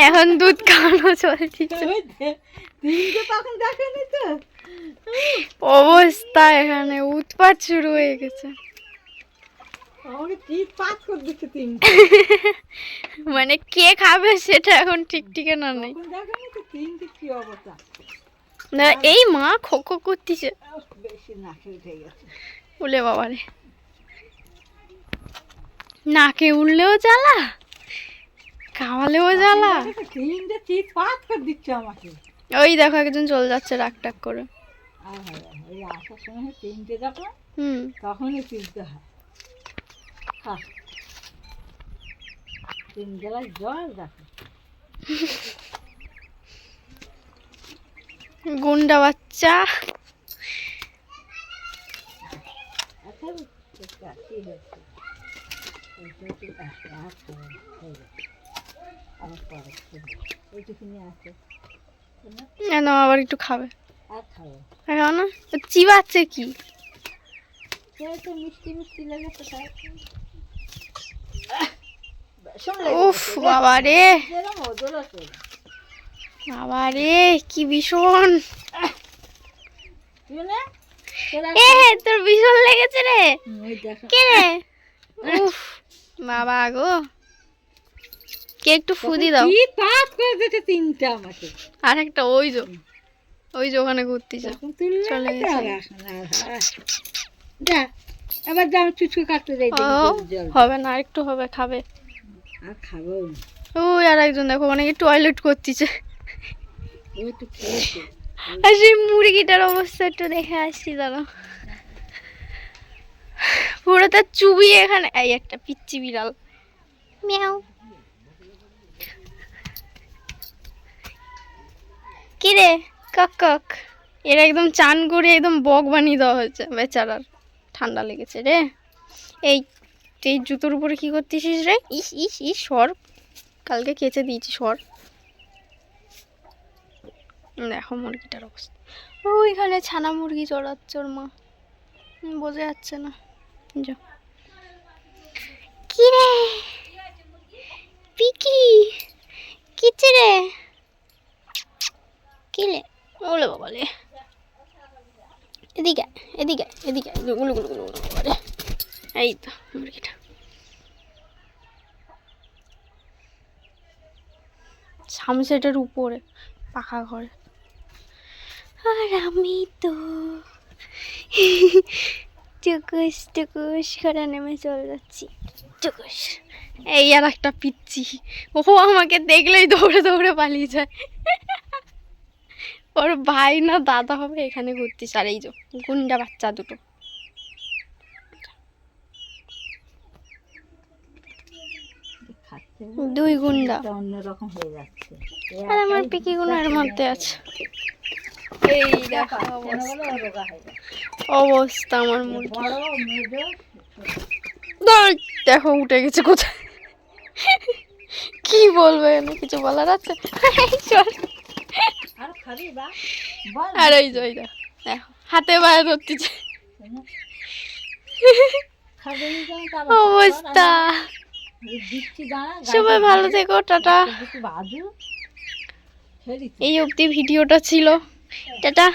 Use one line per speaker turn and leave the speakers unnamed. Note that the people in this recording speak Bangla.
এখন দুধ খাওয়ানো চলছে। অবস্থা এখানে উৎপাত শুরু হয়ে গেছে। মানে কে খাবে সেটা এখন ঠিক ঠিকানা নেই। না এই মা খোখো করতেছে বলে বাবারে, নাকে উঠলেও জ্বালা, খাওয়ালেও জ্বালা। ওই দেখো একজন চলে যাচ্ছে রাগ টাক করে।
তখনই পিলতে হয়। তিন গেলাস জল দেখো।
গুন্ডা বাচ্চা। আবার একটু খাবে না, চিবাচ্ছে কি?
মিষ্টি মিষ্টি লেগেছে।
উফ বাবা রে, বাবা রে কি ভীষণ। তোর ভীষণ লেগেছে রে। কে রে? উফ বাবা গো, কে একটু ফুদি দাও। আর একটা ওই যে ওখানে ঘুরতেছে চলে গেছে।
এবার যাও চুচু কাটতে যাই।
হবে না, একটু হবে, খাবে
আর খাবো।
ওই আর একজন দেখো অনেকে টয়লেট করতেছে। আর সেই মুরগিটার অবস্থা একটু দেখে আসছি দাঁড়া, পুরো তার চুবিয়ে এখানে। এই একটা পিচ্চি বিড়াল মিয়াও। কি রে কক কক, এরা একদম চান করে একদম বক বানিয়ে দেওয়া হয়েছে। বেচারার ঠান্ডা লেগেছে রে। এই জুতোর উপরে কি করতেছিস রে? ইস ইস ইস সর, কালকে কেচে দিয়েছি সর। দেখো মুরগিটার অবস্থা। ওইখানে ছানা মুরগি চড়াচ্ছে ওর মা, বোঝা যাচ্ছে না। কি রে পিকি, কিচ্ছে রে? কি রে? ওলে বাবা রে, এদিকে এদিকে এদিকে। গুলু গুলু গুলু গুলু। এই তো মুরগিটা সামসেটের উপরে পাখা ঘরে। আর আমি তো টুকুস টুকুস করে নেমে চলে যাচ্ছি। টুকুস। এই আর একটা পিচ্ছি, ও আমাকে দেখলেই দৌড়ে দৌড়ে পালিয়ে যায়। ওর ভাই না দাদা হবে এখানে ঘুরতিস। আর এই যে গুন্ডা বাচ্চা দুটো। দুই গুন্ডা
অন্যরকম হয়ে যাচ্ছে।
আর আমার পিকি গুনার মধ্যে আছে। এই দেখো অবস্থা আমার মুরগি। দেখো উঠে গেছে কোথায়। কি বলবে, কিছু বলার আছে? আর ওই যে দেখো হাতে বাইরে ধরতেছে অবস্থা। সবাই ভালো থেকো, টাটা। এই অবধি ভিডিওটা ছিল, টাটা।